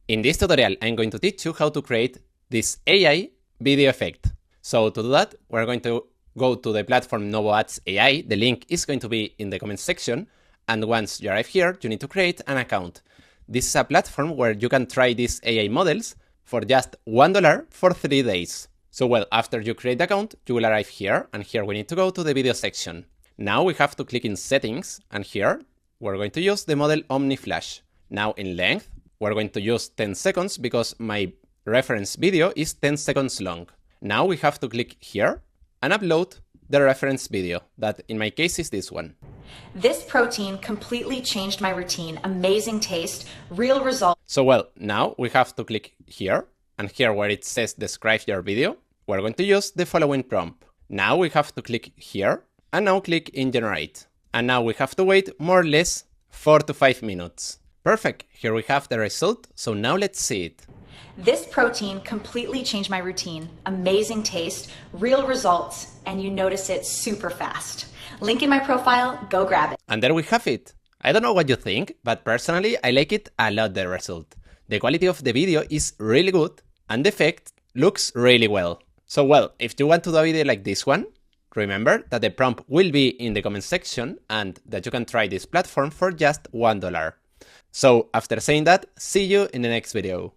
In this tutorial, I'm going to teach you how to create this AI video effect. So to do that, we're going to go to the platform NovoAds AI. The link is going to be in the comment section. And once you arrive here, you need to create an account. This is a platform where you can try these AI models for just $1 for 3 days. So well, after you create the account, you will arrive here, and here we need to go to the video section. Now we have to click in settings, and here we're going to use the model OmniFlash. Now in length, we're going to use 10 seconds because my reference video is 10 seconds long. Now we have to click here and upload the reference video, that in my case is this one. This protein completely changed my routine. Amazing taste, real results. So well, now we have to click here, and here where it says describe your video, we're going to use the following prompt. Now we have to click here, and now click in generate. And now we have to wait more or less 4 to 5 minutes. Perfect, here we have the result, so now let's see it. This protein completely changed my routine. Amazing taste, real results, and you notice it super fast. Link in my profile, go grab it. And there we have it. I don't know what you think, but personally I like it a lot, the result. The quality of the video is really good, and the effect looks really well. So well, if you want to do a video like this one, remember that the prompt will be in the comment section and that you can try this platform for just $1. So after saying that, see you in the next video.